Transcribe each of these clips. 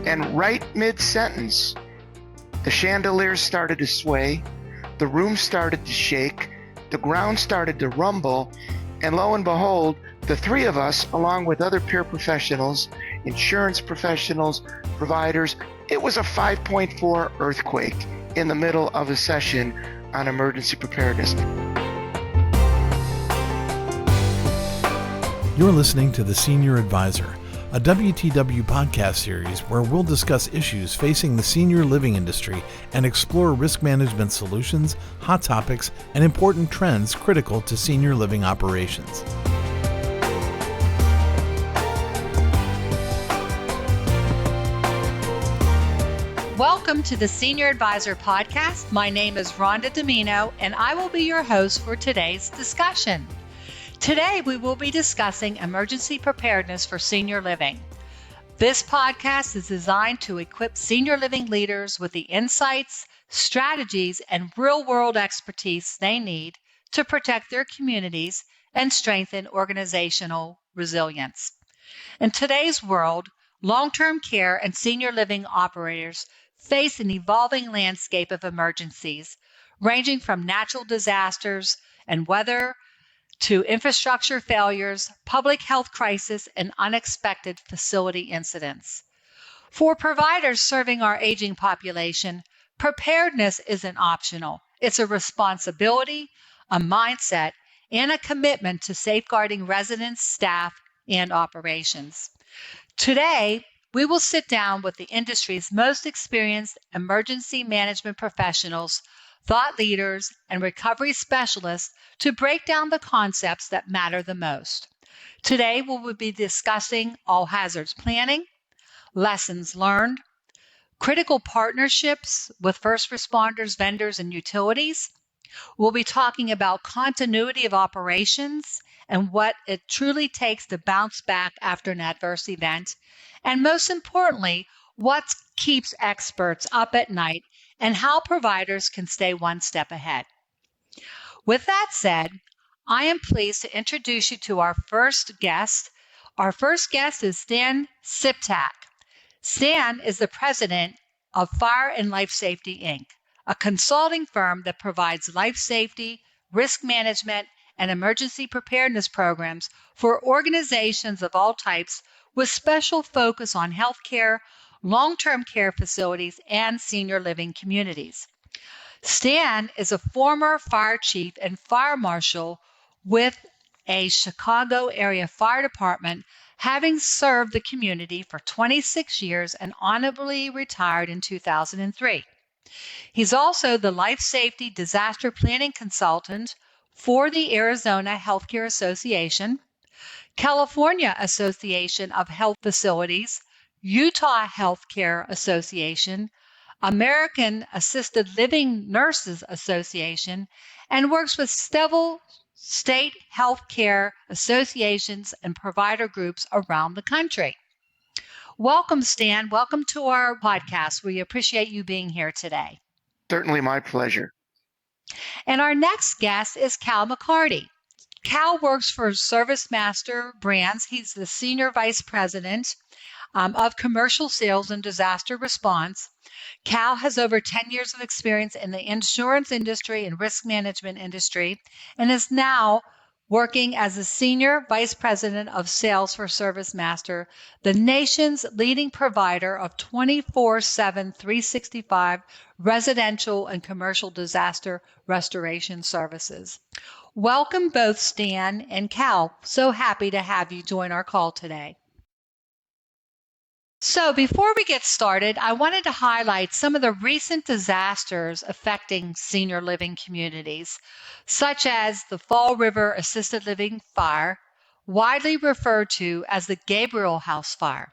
And right mid-sentence, the chandeliers started to sway, the room started to shake, the ground started to rumble, and lo and behold, the three of us, along with other peer professionals, insurance professionals, providers, it was a 5.4 earthquake in the middle of a session on emergency preparedness. You're listening to The Senior Advisor, a WTW podcast series where we'll discuss issues facing the senior living industry and explore risk management solutions, hot topics, and important trends critical to senior living operations. Welcome to the Senior Advisor podcast. My name is Rhonda Domino, and I will be your host for today's discussion. Today, we will be discussing emergency preparedness for senior living. This podcast is designed to equip senior living leaders with the insights, strategies, and real-world expertise they need to protect their communities and strengthen organizational resilience. In today's world, long-term care and senior living operators face an evolving landscape of emergencies, ranging from natural disasters and weather to infrastructure failures, public health crisis, and unexpected facility incidents. For providers serving our aging population, preparedness isn't optional. It's a responsibility, a mindset, and a commitment to safeguarding residents, staff, and operations. Today, we will sit down with the industry's most experienced emergency management professionals, thought leaders, and recovery specialists to break down the concepts that matter the most. Today, we will be discussing all hazards planning, lessons learned, critical partnerships with first responders, vendors, and utilities. We'll be talking about continuity of operations and what it truly takes to bounce back after an adverse event. And most importantly, what keeps experts up at night and how providers can stay one step ahead. With that said, I am pleased to introduce you to our first guest. Our first guest is Stan Siptak. Stan is the president of Fire and Life Safety, Inc., a consulting firm that provides life safety, risk management, and emergency preparedness programs for organizations of all types with special focus on healthcare, long-term care facilities, and senior living communities. Stan is a former fire chief and fire marshal with a Chicago area fire department, having served the community for 26 years and honorably retired in 2003. He's also the life safety disaster planning consultant for the Arizona Healthcare Association, California Association of Health Facilities, Utah Healthcare Association, American Assisted Living Nurses Association, and works with several state healthcare associations and provider groups around the country. Welcome, Stan. Welcome to our podcast. We appreciate you being here today. Certainly my pleasure. And our next guest is Cal McCarty. Cal works for ServiceMaster Brands. He's the Senior Vice President of Commercial Sales and Disaster Response. Cal has over 10 years of experience in the insurance industry and risk management industry and is now working as a Senior Vice President of Sales for ServiceMaster, the nation's leading provider of 24/7, 365 residential and commercial disaster restoration services. Welcome both Stan and Cal. So happy to have you join our call today. So before we get started, I wanted to highlight some of the recent disasters affecting senior living communities, such as the Fall River Assisted Living Fire, widely referred to as the Gabriel House Fire.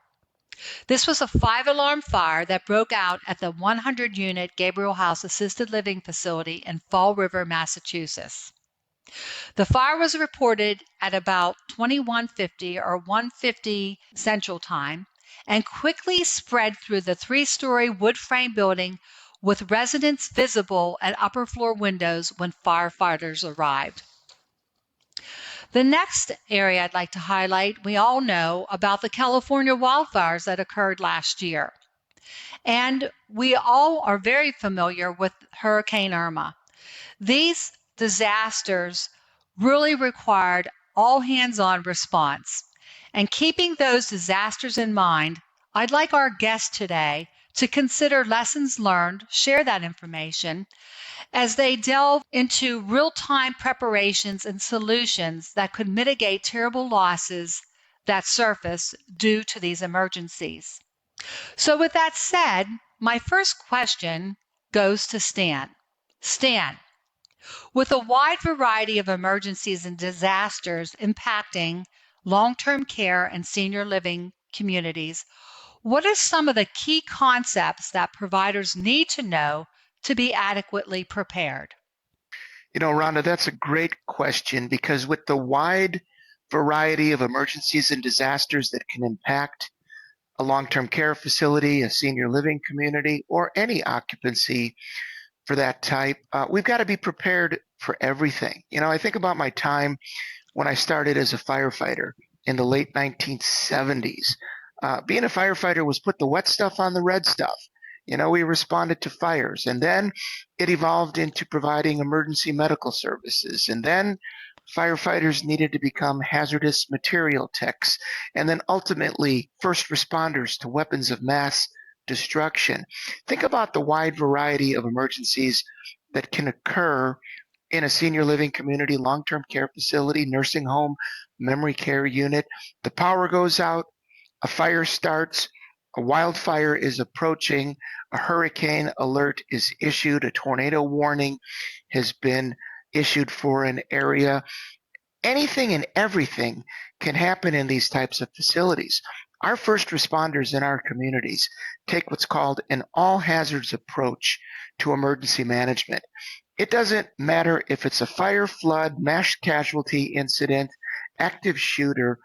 This was a 5-alarm fire that broke out at the 100-unit Gabriel House Assisted Living Facility in Fall River, Massachusetts. The fire was reported at about 21:50 or 1:50 Central Time and quickly spread through the 3-story wood frame building with residents visible at upper floor windows when firefighters arrived. The next area I'd like to highlight, we all know about the California wildfires that occurred last year. And we all are very familiar with Hurricane Irma. These disasters really required all hands on response. And keeping those disasters in mind, I'd like our guests today to consider lessons learned, share that information as they delve into real time preparations and solutions that could mitigate terrible losses that surface due to these emergencies. So, with that said, my first question goes to Stan. Stan, with a wide variety of emergencies and disasters impacting long term care and senior living communities, what are some of the key concepts that providers need to know to be adequately prepared? Rhonda, that's a great question because with the wide variety of emergencies and disasters that can impact a long-term care facility, a senior living community, or any occupancy for that type, we've got to be prepared for everything. I think about my time when I started as a firefighter in the late 1970s. Being a firefighter was put the wet stuff on the red stuff. We responded to fires, and then it evolved into providing emergency medical services. And then firefighters needed to become hazardous material techs, and then ultimately first responders to weapons of mass destruction. Think about the wide variety of emergencies that can occur in a senior living community, long-term care facility, nursing home, memory care unit. The power goes out, a fire starts, a wildfire is approaching, a hurricane alert is issued, a tornado warning has been issued for an area. Anything and everything can happen in these types of facilities. Our first responders in our communities take what's called an all hazards approach to emergency management. It doesn't matter if it's a fire, flood, mass casualty incident, active shooter,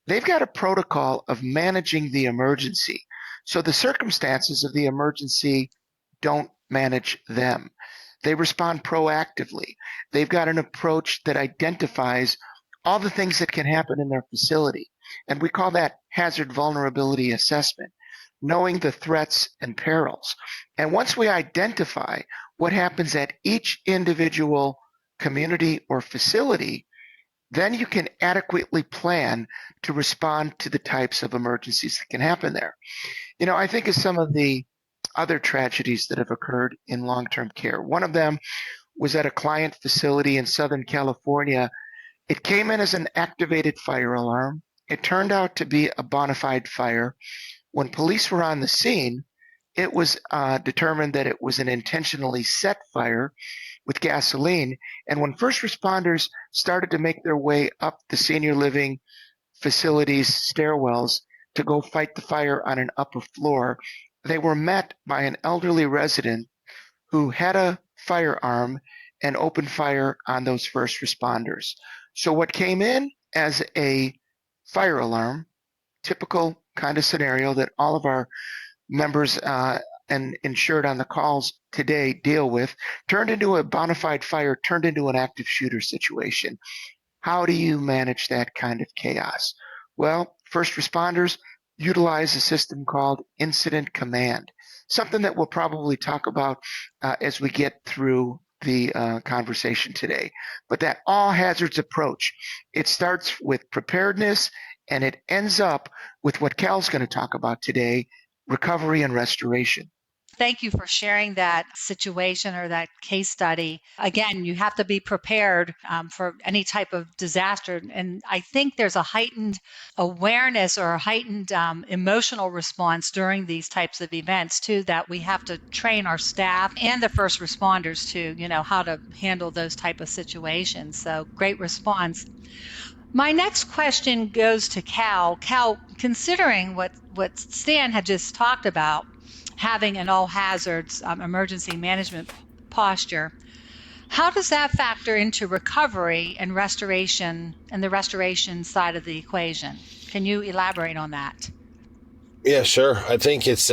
they've got a protocol of managing the emergency. So the circumstances of the emergency don't manage them. They respond proactively. They've got an approach that identifies all the things that can happen in their facility. And we call that hazard vulnerability assessment, knowing the threats and perils. And once we identify what happens at each individual community or facility, then you can adequately plan to respond to the types of emergencies that can happen there. I think of some of the other tragedies that have occurred in long-term care. One of them was at a client facility in Southern California. It came in as an activated fire alarm. It turned out to be a bona fide fire. When police were on the scene, it was determined that it was an intentionally set fire with gasoline. And when first responders started to make their way up the senior living facilities stairwells to go fight the fire on an upper floor, they were met by an elderly resident who had a firearm and opened fire on those first responders. So what came in as a fire alarm, typical kind of scenario that all of our members and insured on the calls today deal with, turned into a bona fide fire, turned into an active shooter situation. How do you manage that kind of chaos? Well, first responders utilize a system called incident command, something that we'll probably talk about as we get through the conversation today. But that all hazards approach, it starts with preparedness and it ends up with what Cal's going to talk about today, recovery and restoration. Thank you for sharing that situation or that case study. Again, you have to be prepared for any type of disaster. And I think there's a heightened awareness or a heightened emotional response during these types of events, too, that we have to train our staff and the first responders to, how to handle those type of situations. So great response. My next question goes to Cal. Cal, considering what Stan had just talked about, having an all hazards emergency management posture, how does that factor into recovery and restoration and the restoration side of the equation? Can you elaborate on that? Yeah, sure. I think it's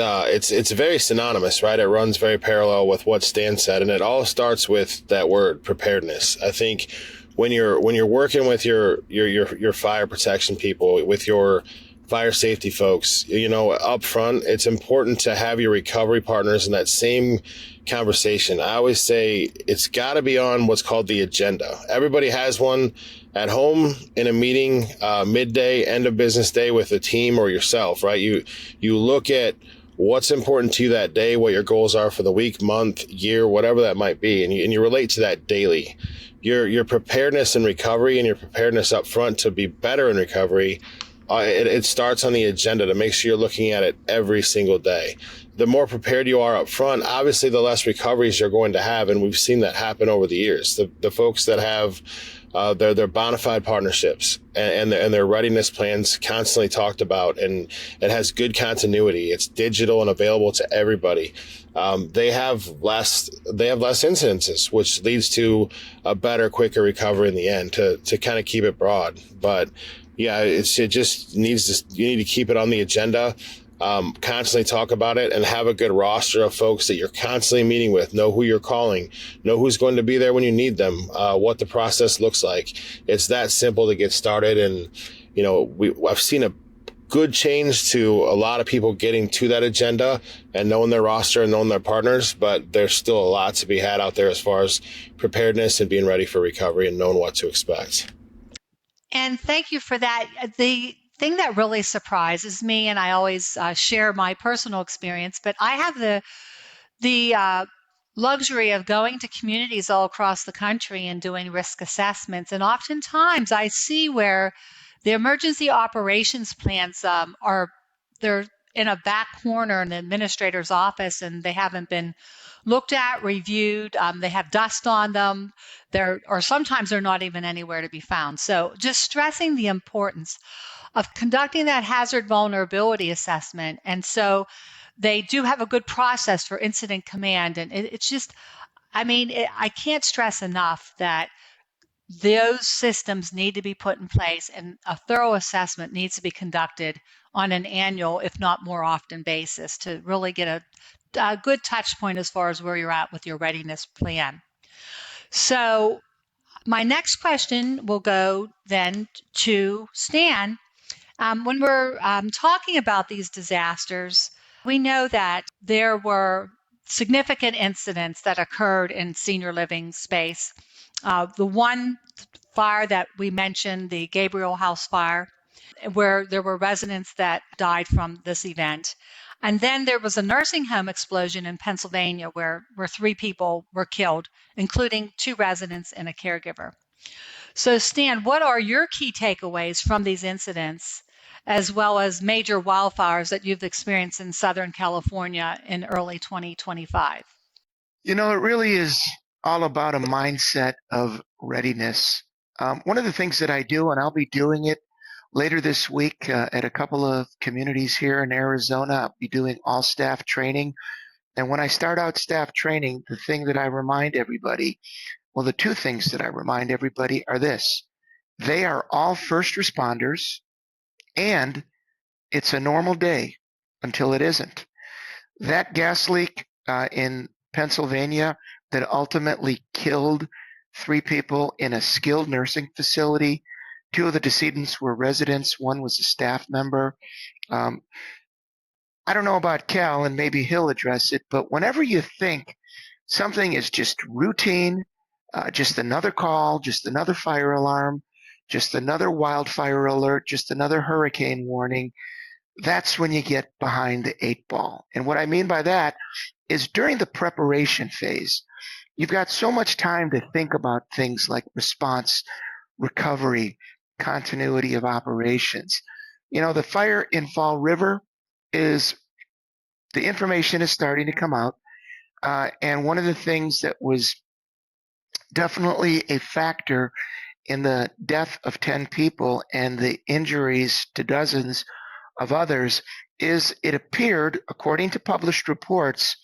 very synonymous, right? It runs very parallel with what Stan said, and it all starts with that word preparedness. I think when you're working with your fire protection people, with your fire safety folks, up front, it's important to have your recovery partners in that same conversation. I always say it's got to be on what's called the agenda. Everybody has one at home, in a meeting, midday, end of business day with a team or yourself, right? You look at what's important to you that day, what your goals are for the week, month, year, whatever that might be, and you relate to that daily. Your preparedness in recovery and your preparedness up front to be better in recovery, it starts on the agenda to make sure you're looking at it every single day. The more prepared you are up front, obviously the less recoveries you're going to have, and we've seen that happen over the years. The folks that have their bona fide partnerships and their readiness plans constantly talked about, and it has good continuity. It's digital and available to everybody. They have less incidences, which leads to a better, quicker recovery in the end. To kind of keep it broad, but yeah, it just needs to. You need to keep it on the agenda. Constantly talk about it and have a good roster of folks that you're constantly meeting with. Know who you're calling, know who's going to be there when you need them, what the process looks like. It's that simple to get started. And, I've seen a good change to a lot of people getting to that agenda and knowing their roster and knowing their partners, but there's still a lot to be had out there as far as preparedness and being ready for recovery and knowing what to expect. And thank you for that. The thing that really surprises me, and I always share my personal experience, but I have the luxury of going to communities all across the country and doing risk assessments. And oftentimes I see where the emergency operations plans they're in a back corner in the administrator's office, and they haven't been looked at, reviewed. They have dust on them. Or sometimes they're not even anywhere to be found. So just stressing the importance of conducting that hazard vulnerability assessment. And so they do have a good process for incident command. And it's just, I can't stress enough that those systems need to be put in place, and a thorough assessment needs to be conducted on an annual, if not more often, basis to really get a good touch point as far as where you're at with your readiness plan. So my next question will go then to Stan. When we're talking about these disasters, we know that there were significant incidents that occurred in senior living space. The one fire that we mentioned, the Gabriel House fire, where there were residents that died from this event. And then there was a nursing home explosion in Pennsylvania where 3 people were killed, including 2 residents and a caregiver. So Stan, what are your key takeaways from these incidents, as well as major wildfires that you've experienced in Southern California in early 2025? It really is all about a mindset of readiness. One of the things that I do, and I'll be doing it later this week at a couple of communities here in Arizona, I'll be doing all staff training. And when I start out staff training, the thing that I remind everybody, the 2 things that I remind everybody are this: they are all first responders, and it's a normal day until it isn't. That gas leak in Pennsylvania that ultimately killed 3 people in a skilled nursing facility. 2 of the decedents were residents. 1 was a staff member. I don't know about Cal, and maybe he'll address it, but whenever you think something is just routine, just another call, just another fire alarm, just another wildfire alert, just another hurricane warning, that's when you get behind the 8 ball. And what I mean by that is during the preparation phase, you've got so much time to think about things like response, recovery, continuity of operations. The fire in Fall River the information is starting to come out. And one of the things that was definitely a factor in the death of 10 people and the injuries to dozens of others is it appeared, according to published reports,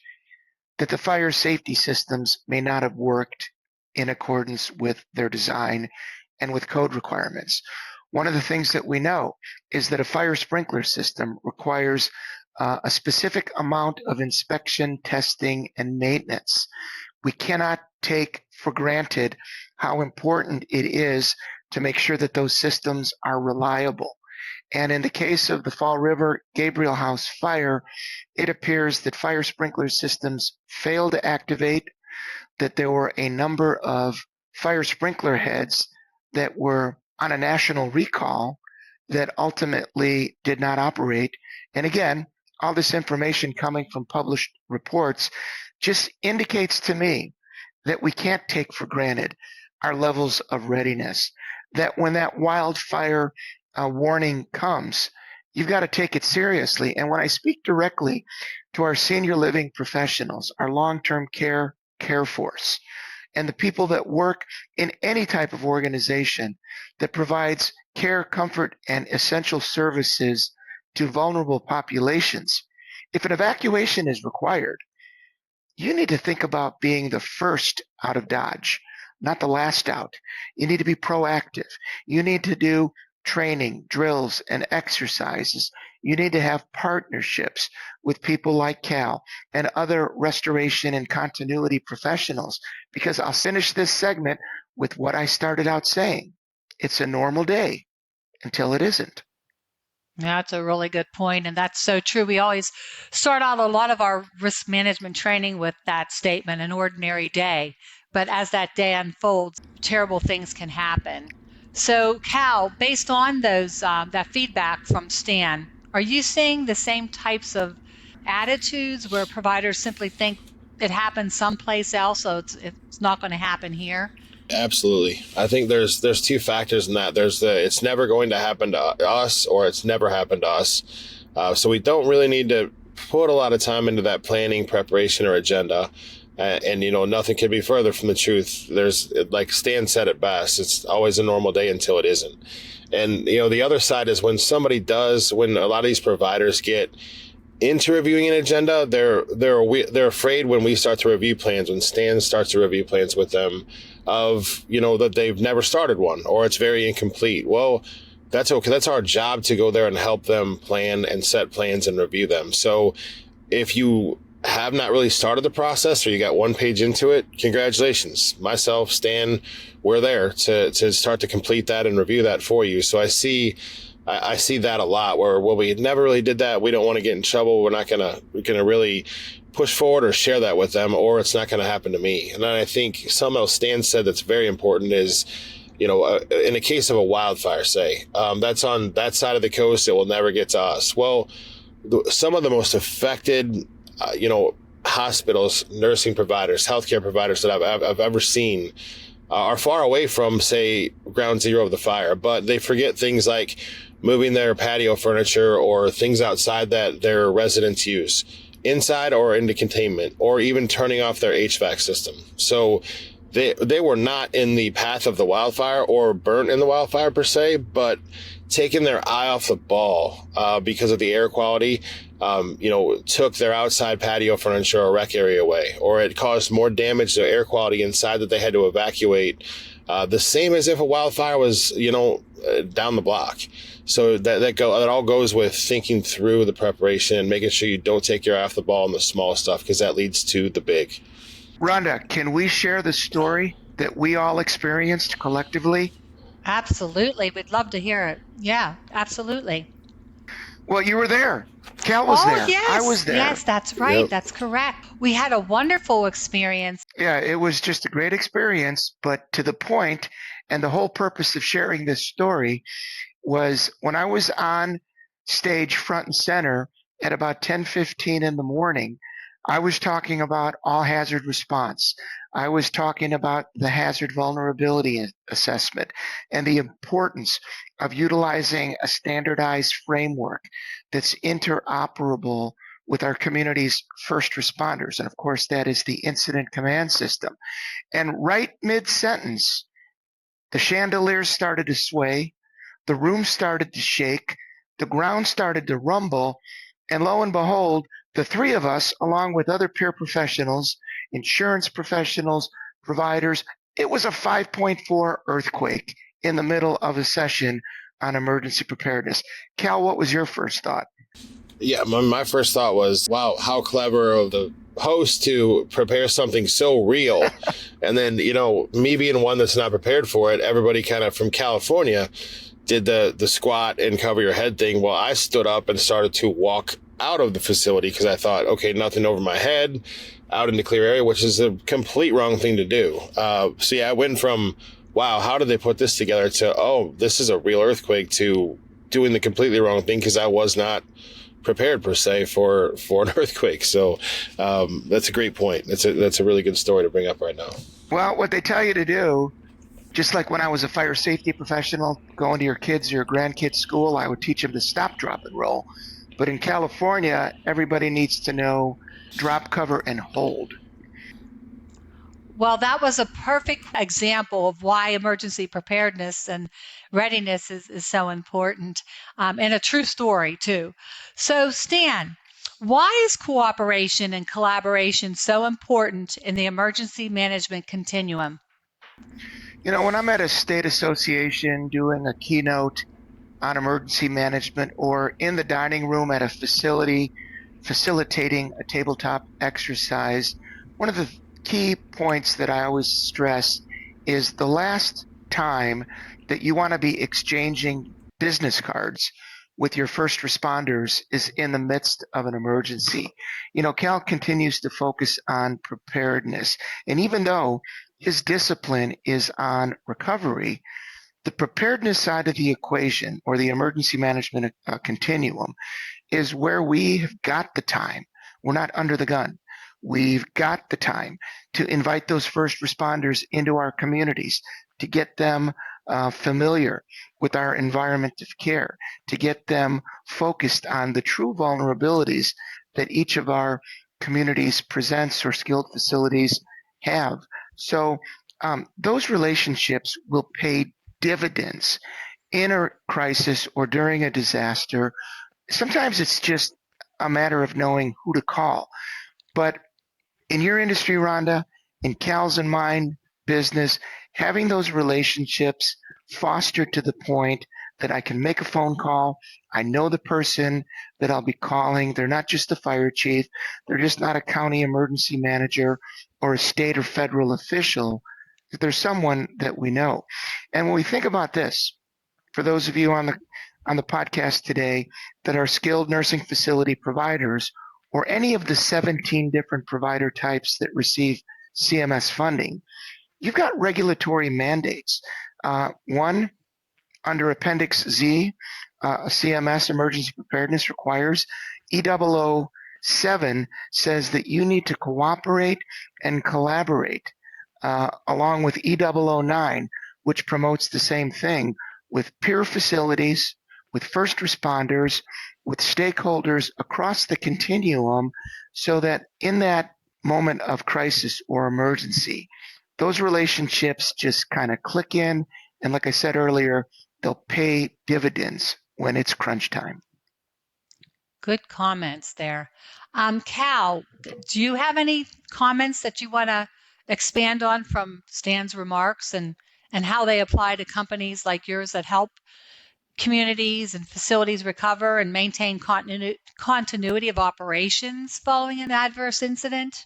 that the fire safety systems may not have worked in accordance with their design and with code requirements. One of the things that we know is that a fire sprinkler system requires a specific amount of inspection, testing, and maintenance. We cannot take for granted how important it is to make sure that those systems are reliable. And in the case of the Fall River Gabriel House fire, it appears that fire sprinkler systems failed to activate, that there were a number of fire sprinkler heads that were on a national recall that ultimately did not operate. And again, all this information coming from published reports just indicates to me that we can't take for granted our levels of readiness, that when that wildfire warning comes, you've got to take it seriously. And when I speak directly to our senior living professionals, our long-term care force, and the people that work in any type of organization that provides care, comfort, and essential services to vulnerable populations, if an evacuation is required, you need to think about being the first out of Dodge, not the last out. You need to be proactive. You need to do training, drills, and exercises. You need to have partnerships with people like Cal and other restoration and continuity professionals, because I'll finish this segment with what I started out saying. It's a normal day until it isn't. That's a really good point, and that's so true. We always start out a lot of our risk management training with that statement, an ordinary day. But as that day unfolds, terrible things can happen. So, Cal, based on those that feedback from Stan, are you seeing the same types of attitudes where providers simply think it happened someplace else, so it's not going to happen here? Absolutely. I think there's two factors in that. There's it's never going to happen to us, or it's never happened to us. So we don't really need to put a lot of time into that planning, preparation, or agenda. And nothing could be further from the truth. There's, like Stan said it best, it's always a normal day until it isn't. And, the other side is when a lot of these providers get into reviewing an agenda, they're afraid when we start to review plans, when Stan starts to review plans with them, of that they've never started one, or it's very incomplete. Well, that's okay. That's our job, to go there and help them plan and set plans and review them. So if you have not really started the process, or you got one page into it, congratulations. Myself, Stan, we're there to start to complete that and review that for you. So I see that a lot where, well, we never really did that. We don't want to get in trouble. We're not gonna really push forward or share that with them, or it's not going to happen to me. And then I think something else Stan said that's very important is, in the case of a wildfire, say, that's on that side of the coast, it will never get to us. Well, some of the most affected, hospitals, nursing providers, healthcare providers that I've ever seen are far away from, say, ground zero of the fire, but they forget things like moving their patio furniture or things outside that their residents use, inside or into containment, or even turning off their HVAC system. So they were not in the path of the wildfire or burnt in the wildfire per se, but taking their eye off the ball because of the air quality, took their outside patio furniture or rec area away, or it caused more damage to air quality inside that they had to evacuate. The same as if a wildfire was, down the block. So that all goes with thinking through the preparation and making sure you don't take your eye off the ball on the small stuff, because that leads to the big. Rhonda, can we share the story that we all experienced collectively? Absolutely. We'd love to hear it. Yeah, absolutely. Well, you were there. Cal was there. Yes. I was there. Yes, that's right. Yep. That's correct. We had a wonderful experience. Yeah, it was just a great experience, but to the point, and the whole purpose of sharing this story was when I was on stage front and center at about 10:15 in the morning, I was talking about all hazard response. I was talking about the hazard vulnerability assessment and the importance of utilizing a standardized framework that's interoperable with our community's first responders. And of course, that is the incident command system. And right mid-sentence, the chandeliers started to sway, the room started to shake, the ground started to rumble, and lo and behold, the three of us, along with other peer professionals, insurance professionals, providers, it was a 5.4 earthquake in the middle of a session on emergency preparedness. Cal, what was your first thought? Yeah, my first thought was, wow, how clever of the host to prepare something so real. And then, me being one that's not prepared for it, everybody kind of from California did the squat and cover your head thing. Well, I stood up and started to walk out of the facility because I thought, okay, nothing over my head, out in the clear area, which is a complete wrong thing to do. So yeah, I went from, wow, how did they put this together, to, oh, this is a real earthquake, to doing the completely wrong thing because I was not prepared per se for an earthquake. So that's a great point. That's a really good story to bring up right now. Well, what they tell you to do, just like when I was a fire safety professional, going to your kids or your grandkids' school, I would teach them to stop, drop, and roll. But in California, everybody needs to know drop, cover, and hold. Well, that was a perfect example of why emergency preparedness and readiness is so important, and a true story, too. So, Stan, why is cooperation and collaboration so important in the emergency management continuum? You know, when I'm at a state association doing a keynote on emergency management, or in the dining room at a facility facilitating a tabletop exercise, one of the key points that I always stress is the last time that you want to be exchanging business cards with your first responders is in the midst of an emergency. You know, Cal continues to focus on preparedness, and even though his discipline is on recovery, the preparedness side of the equation, or the emergency management continuum, is where we have got the time. We're not under the gun. We've got the time to invite those first responders into our communities, to get them familiar with our environment of care, to get them focused on the true vulnerabilities that each of our communities presents or skilled facilities have. So those relationships will pay dividends in a crisis or during a disaster. Sometimes it's just a matter of knowing who to call. But in your industry, Rhonda, in Cal's and mine business, having those relationships fostered to the point that I can make a phone call. I know the person that I'll be calling. They're not just the fire chief. They're just not a county emergency manager or a state or federal official. There's someone that we know. And when we think about this, for those of you on the podcast today that are skilled nursing facility providers, or any of the 17 different provider types that receive CMS funding, you've got regulatory mandates. One, under Appendix Z, CMS emergency preparedness requires E007 says that you need to cooperate and collaborate, along with E009, which promotes the same thing, with peer facilities, with first responders, with stakeholders across the continuum, so that in that moment of crisis or emergency, those relationships just kind of click in. And like I said earlier, they'll pay dividends when it's crunch time. Good comments there. Cal, do you have any comments that you want to expand on from Stan's remarks, and how they apply to companies like yours that help communities and facilities recover and maintain continuity of operations following an adverse incident?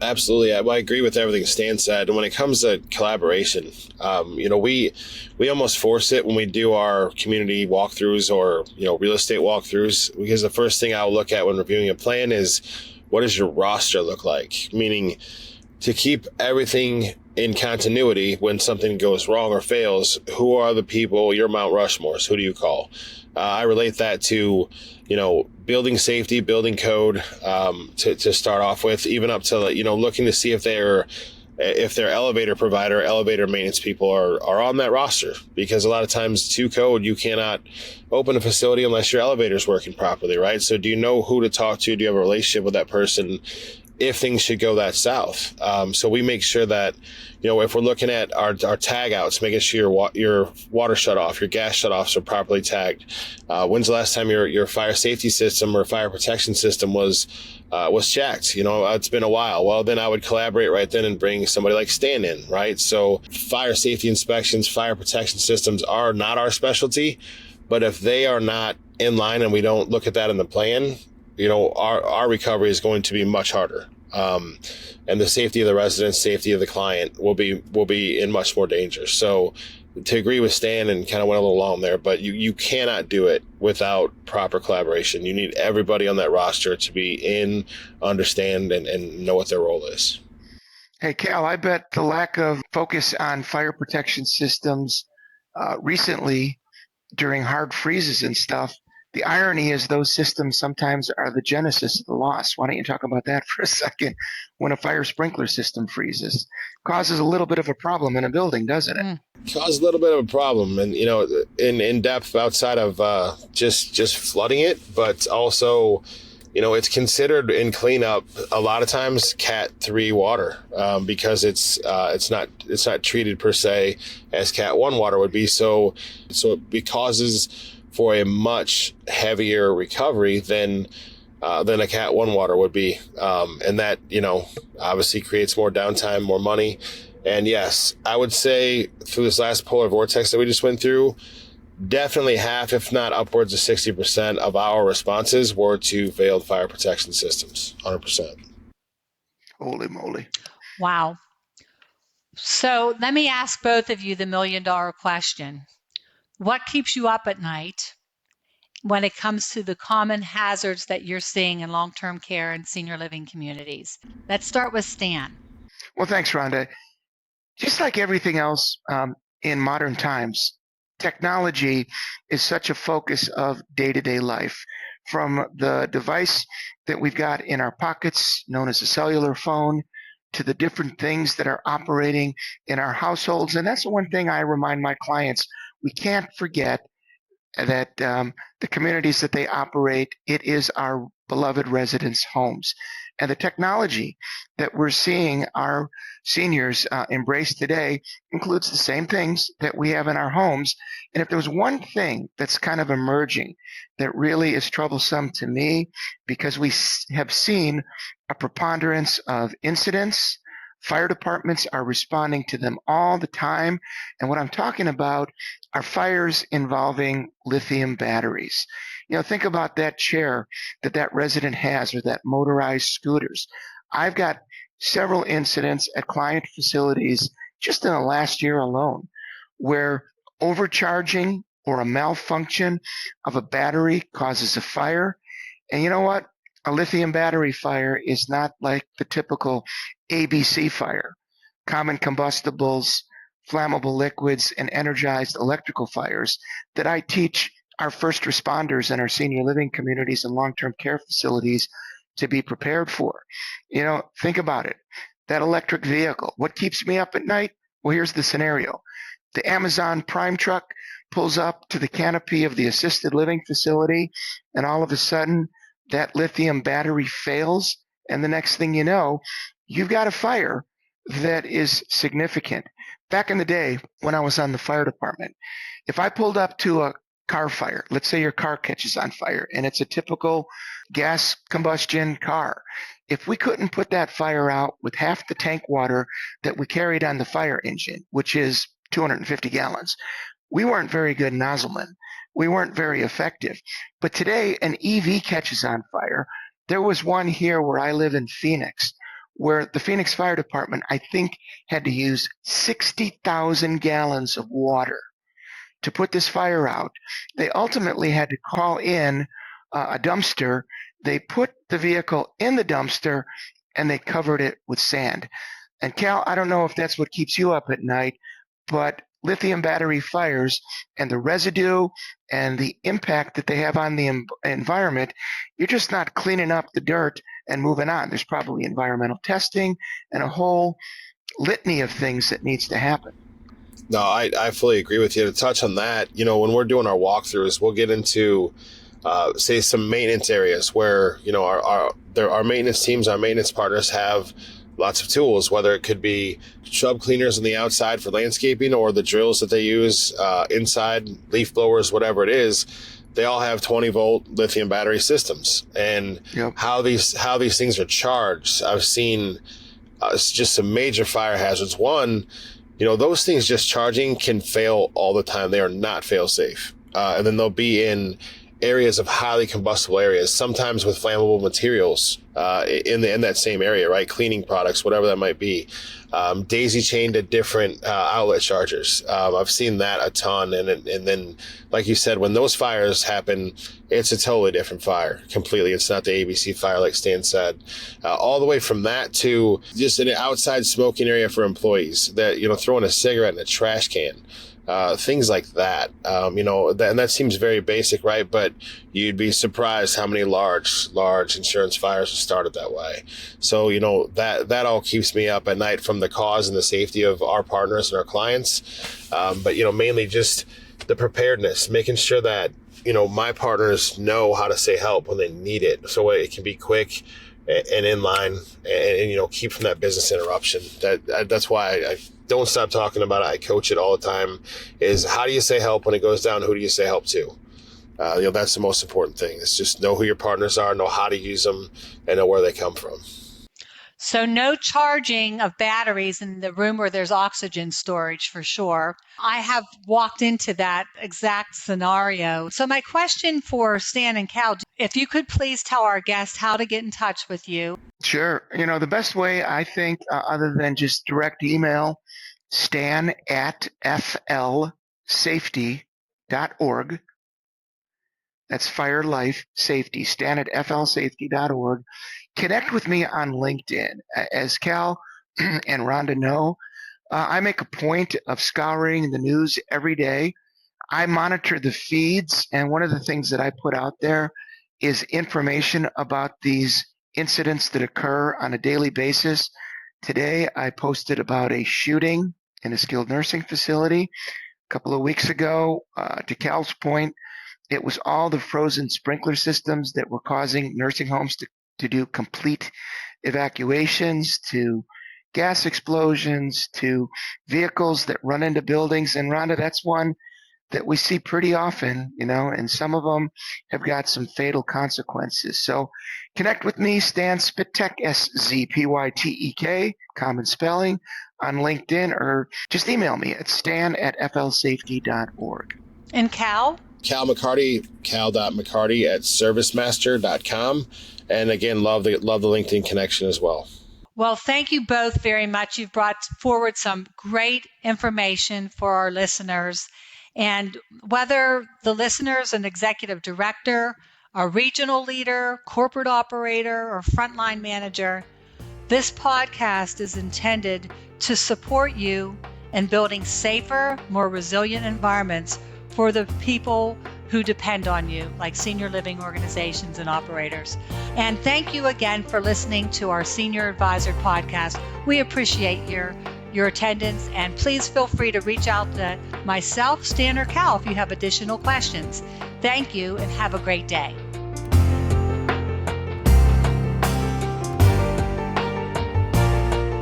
Absolutely. I agree with everything Stan said. And when it comes to collaboration, we almost force it when we do our community walkthroughs or, real estate walkthroughs, because the first thing I'll look at when reviewing a plan is, what does your roster look like? Meaning, to keep everything in continuity when something goes wrong or fails, who are the people, your Mount Rushmores? Who do you call? I relate that to, building safety, building code, to start off with, even up to, looking to see if their elevator provider, elevator maintenance people are on that roster. Because a lot of times to code, you cannot open a facility unless your elevator is working properly, right? So do you know who to talk to? Do you have a relationship with that person if things should go that south? So we make sure that, if we're looking at our tag outs, making sure your water shutoff, your gas shutoffs are properly tagged. When's the last time your fire safety system or fire protection system was checked? It's been a while. Well, then I would collaborate right then and bring somebody like Stan in, right? So fire safety inspections, fire protection systems are not our specialty, but if they are not in line and we don't look at that in the plan, our recovery is going to be much harder. And the safety of the residents, safety of the client will be in much more danger. So to agree with Stan and kind of went a little long there, but you cannot do it without proper collaboration. You need everybody on that roster to be in, understand, and know what their role is. Hey, Cal, I bet the lack of focus on fire protection systems recently during hard freezes and stuff, the irony is those systems sometimes are the genesis of the loss. Why don't you talk about that for a second? When a fire sprinkler system freezes, causes a little bit of a problem in a building, doesn't it? Causes a little bit of a problem, and in depth outside of just flooding it, but also, it's considered in cleanup a lot of times Cat 3 water because it's not treated per se as Cat 1 water would be. So it causes for a much heavier recovery than a Cat 1 water would be, and that obviously creates more downtime, more money. And yes, I would say through this last polar vortex that we just went through, definitely half, if not upwards of 60% of our responses were to failed fire protection systems. 100%. Holy moly. Wow. So let me ask both of you the $1 million question. What keeps you up at night when it comes to the common hazards that you're seeing in long-term care and senior living communities? Let's start with Stan. Well, thanks, Rhonda. Just like everything else in modern times, technology is such a focus of day-to-day life. From the device that we've got in our pockets, known as a cellular phone, to the different things that are operating in our households. And that's the one thing I remind my clients. We can't forget that the communities that they operate, it is our beloved residents' homes. And the technology that we're seeing our seniors embrace today includes the same things that we have in our homes. And if there was one thing that's kind of emerging that really is troublesome to me, because we have seen a preponderance of incidents, fire departments are responding to them all the time. And what I'm talking about are fires involving lithium batteries. Think about that chair that resident has, or that motorized scooters. I've got several incidents at client facilities just in the last year alone where overcharging or a malfunction of a battery causes a fire. And you know what? A lithium battery fire is not like the typical ABC fire. Common combustibles, flammable liquids, and energized electrical fires that I teach our first responders in our senior living communities and long-term care facilities to be prepared for. Think about it. That electric vehicle, what keeps me up at night? Well, here's the scenario. The Amazon Prime truck pulls up to the canopy of the assisted living facility, and all of a sudden, that lithium battery fails, and the next thing you know, you've got a fire that is significant. Back in the day, when I was on the fire department, if I pulled up to a car fire, let's say your car catches on fire, and it's a typical gas combustion car. If we couldn't put that fire out with half the tank water that we carried on the fire engine, which is 250 gallons, we weren't very good nozzlemen. We weren't very effective. But today, an EV catches on fire. There was one here where I live in Phoenix, where the Phoenix Fire Department, I think, had to use 60,000 gallons of water to put this fire out. They ultimately had to call in a dumpster. They put the vehicle in the dumpster, and they covered it with sand. And Cal, I don't know if that's what keeps you up at night, but lithium battery fires and the residue and the impact that they have on the environment, you're just not cleaning up the dirt and moving on. There's probably environmental testing and a whole litany of things that needs to happen. No, I fully agree with you. To touch on that, when we're doing our walkthroughs, we'll get into, say, some maintenance areas where, our maintenance teams, our maintenance partners have lots of tools, whether it could be shrub cleaners on the outside for landscaping or the drills that they use inside, leaf blowers, whatever it is. They all have 20-volt lithium battery systems. And how these things are charged, I've seen just some major fire hazards. One, those things just charging can fail all the time. They are not fail safe. And then they'll be in areas of highly combustible areas, sometimes with flammable materials in that same area, right? Cleaning products, whatever that might be. Daisy chained to different outlet chargers. I've seen that a ton. And then, like you said, when those fires happen, it's a totally different fire completely. It's not the ABC fire, like Stan said. All the way from that to just an outside smoking area for employees that, throwing a cigarette in a trash can. Things like that, and that seems very basic, right? But you'd be surprised how many large insurance fires are started that way. So, that all keeps me up at night from the cause and the safety of our partners and our clients. But, mainly just the preparedness, making sure that, my partners know how to say help when they need it. So it can be quick and in line and keep from that business interruption. That's why I don't stop talking about it. I coach it all the time, is how do you say help when it goes down? Who do you say help to? That's the most important thing. Is just know who your partners are, know how to use them, and know where they come from. So no charging of batteries in the room where there's oxygen storage for sure. I have walked into that exact scenario. So my question for Stan and Cal, if you could please tell our guests how to get in touch with you. Sure. The best way, I think, other than just direct email, stan@flsafety.org. That's Fire Life Safety, stan@flsafety.org. Connect with me on LinkedIn. As Cal and Rhonda know, I make a point of scouring the news every day. I monitor the feeds, and one of the things that I put out there is information about these incidents that occur on a daily basis. Today, I posted about a shooting in a skilled nursing facility. A couple of weeks ago, to Cal's point, it was all the frozen sprinkler systems that were causing nursing homes to do complete evacuations, to gas explosions, to vehicles that run into buildings. And Rhonda, that's one that we see pretty often, and some of them have got some fatal consequences. So connect with me, Stan Spitek, SZPYTEK, common spelling, on LinkedIn, or just email me at stan@flsafety.org. And Cal? Cal McCarty, cal.mccarty@servicemaster.com. And again, love the LinkedIn connection as well. Well, thank you both very much. You've brought forward some great information for our listeners. And whether the listener's an executive director, a regional leader, corporate operator, or frontline manager, this podcast is intended to support you in building safer, more resilient environments for the people who depend on you, like senior living organizations and operators. And thank you again for listening to our Senior Advisor podcast. We appreciate your attendance, and please feel free to reach out to myself, Stan, or Cal if you have additional questions. Thank you, and have a great day.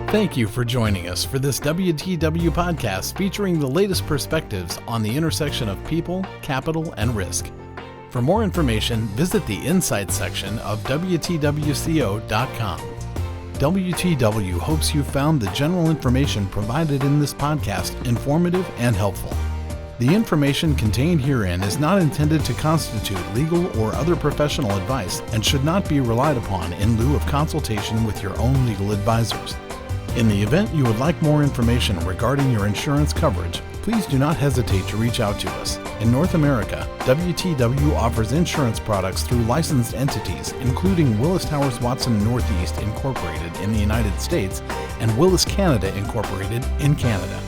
Thank you for joining us for this WTW podcast featuring the latest perspectives on the intersection of people, capital, and risk. For more information, visit the Insights section of WTWCO.com. WTW hopes you found the general information provided in this podcast informative and helpful. The information contained herein is not intended to constitute legal or other professional advice and should not be relied upon in lieu of consultation with your own legal advisors. In the event you would like more information regarding your insurance coverage, please do not hesitate to reach out to us. In North America, WTW offers insurance products through licensed entities, including Willis Towers Watson Northeast Incorporated in the United States and Willis Canada Incorporated in Canada.